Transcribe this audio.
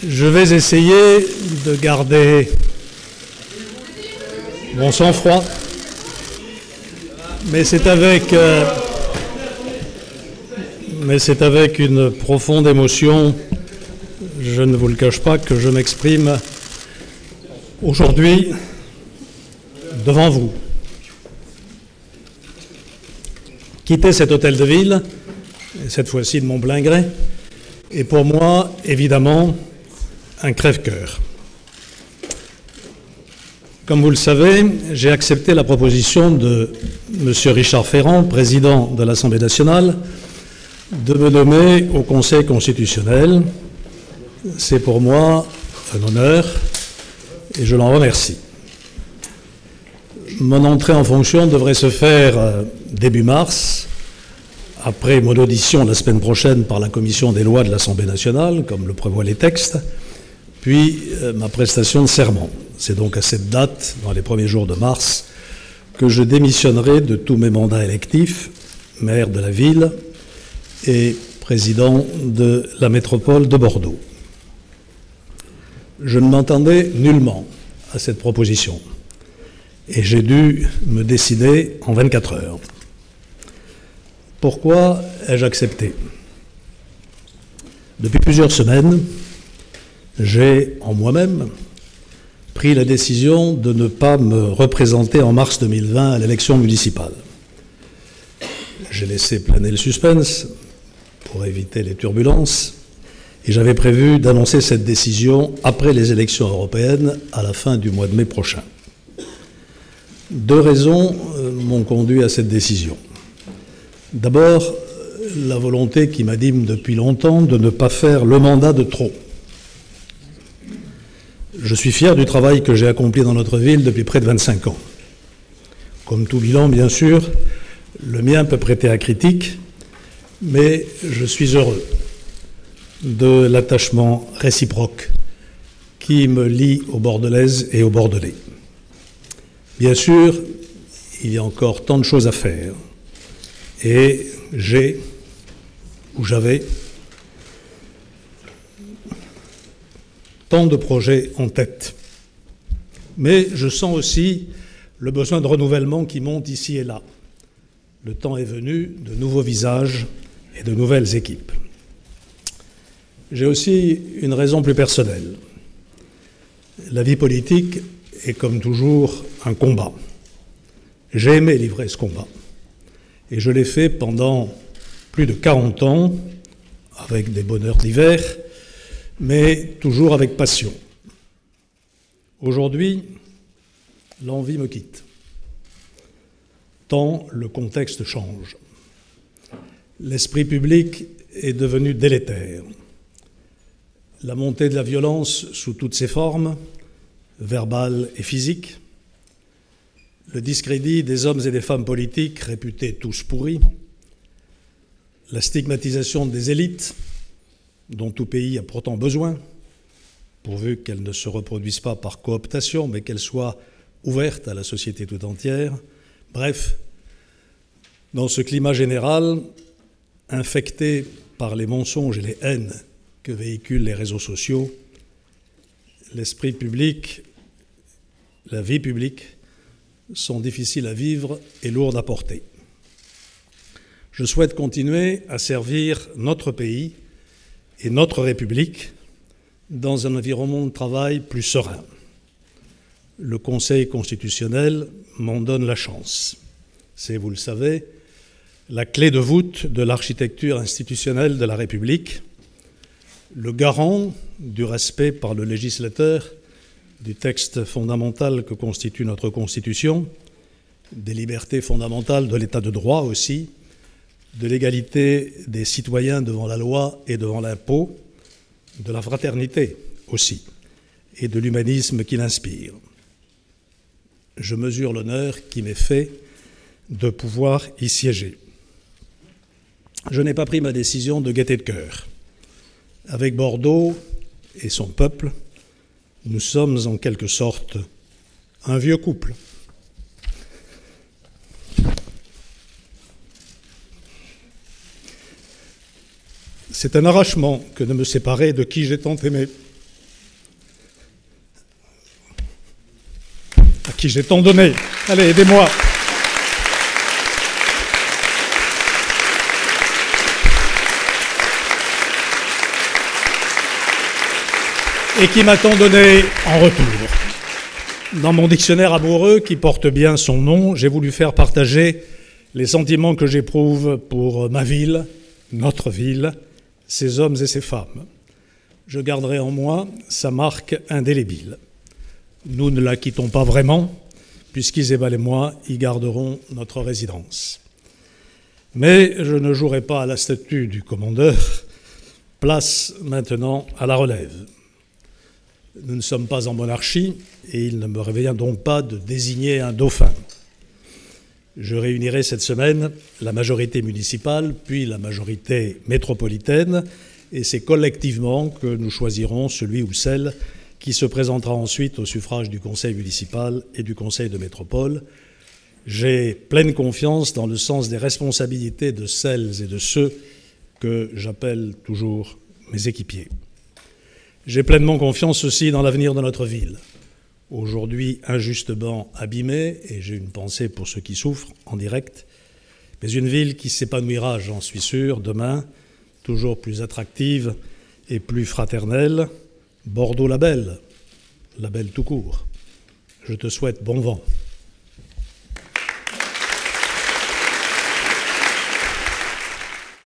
Je vais essayer de garder mon sang-froid, mais c'est avec une profonde émotion, je ne vous le cache pas, que je m'exprime aujourd'hui devant vous. Quitter cet hôtel de ville, et cette fois-ci de mon plein gré, est pour moi, évidemment, un crève-cœur. Comme vous le savez, j'ai accepté la proposition de M. Richard Ferrand, président de l'Assemblée nationale, de me nommer au Conseil constitutionnel. C'est pour moi un honneur et je l'en remercie. Mon entrée en fonction devrait se faire début mars, après mon audition la semaine prochaine par la Commission des lois de l'Assemblée nationale, comme le prévoient les textes, puis ma prestation de serment. C'est donc à cette date, dans les premiers jours de mars, que je démissionnerai de tous mes mandats électifs, maire de la ville et président de la métropole de Bordeaux. Je ne m'attendais nullement à cette proposition et j'ai dû me décider en 24 heures. Pourquoi ai-je accepté ? Depuis plusieurs semaines, j'ai en moi-même pris la décision de ne pas me représenter en mars 2020 à l'élection municipale. J'ai laissé planer le suspense pour éviter les turbulences et j'avais prévu d'annoncer cette décision après les élections européennes à la fin du mois de mai prochain. Deux raisons m'ont conduit à cette décision. D'abord, la volonté qui m'anime depuis longtemps de ne pas faire le mandat de trop. Je suis fier du travail que j'ai accompli dans notre ville depuis près de 25 ans. Comme tout bilan, bien sûr, le mien peut prêter à critique, mais je suis heureux de l'attachement réciproque qui me lie aux Bordelaises et aux Bordelais. Bien sûr, il y a encore tant de choses à faire, et j'avais tant de projets en tête. Mais je sens aussi le besoin de renouvellement qui monte ici et là. Le temps est venu de nouveaux visages et de nouvelles équipes. J'ai aussi une raison plus personnelle. La vie politique est comme toujours un combat. J'ai aimé livrer ce combat. Et je l'ai fait pendant plus de 40 ans, avec des bonheurs divers, mais toujours avec passion. Aujourd'hui, l'envie me quitte, tant le contexte change. L'esprit public est devenu délétère. La montée de la violence sous toutes ses formes, verbale et physique, le discrédit des hommes et des femmes politiques réputés tous pourris, la stigmatisation des élites, dont tout pays a pourtant besoin, pourvu qu'elles ne se reproduisent pas par cooptation, mais qu'elles soient ouvertes à la société tout entière. Bref, dans ce climat général, infecté par les mensonges et les haines que véhiculent les réseaux sociaux, l'esprit public, la vie publique sont difficiles à vivre et lourdes à porter. Je souhaite continuer à servir notre pays et notre République dans un environnement de travail plus serein. Le Conseil constitutionnel m'en donne la chance. C'est, vous le savez, la clé de voûte de l'architecture institutionnelle de la République, le garant du respect par le législateur du texte fondamental que constitue notre Constitution, des libertés fondamentales de l'État de droit aussi, de l'égalité des citoyens devant la loi et devant l'impôt, de la fraternité aussi, et de l'humanisme qui l'inspire. Je mesure l'honneur qui m'est fait de pouvoir y siéger. Je n'ai pas pris ma décision de gaieté de cœur. Avec Bordeaux et son peuple, nous sommes en quelque sorte un vieux couple. C'est un arrachement que de me séparer de qui j'ai tant aimé. à qui j'ai tant donné. Allez, aidez-moi. Et qui m'a tant donné en retour. Dans mon dictionnaire amoureux, qui porte bien son nom, j'ai voulu faire partager les sentiments que j'éprouve pour ma ville, notre ville, ses hommes et ses femmes. Je garderai en moi sa marque indélébile. Nous ne la quittons pas vraiment, puisqu'Isabelle et moi y garderons notre résidence. Mais je ne jouerai pas à la statue du commandeur, place maintenant à la relève. Nous ne sommes pas en monarchie et il ne me revient donc pas de désigner un dauphin. Je réunirai cette semaine la majorité municipale, puis la majorité métropolitaine, et c'est collectivement que nous choisirons celui ou celle qui se présentera ensuite au suffrage du conseil municipal et du conseil de métropole. J'ai pleine confiance dans le sens des responsabilités de celles et de ceux que j'appelle toujours mes équipiers. J'ai pleinement confiance aussi dans l'avenir de notre ville, aujourd'hui injustement abîmée, et j'ai une pensée pour ceux qui souffrent en direct, mais une ville qui s'épanouira, j'en suis sûr, demain, toujours plus attractive et plus fraternelle. Bordeaux la belle tout court. Je te souhaite bon vent.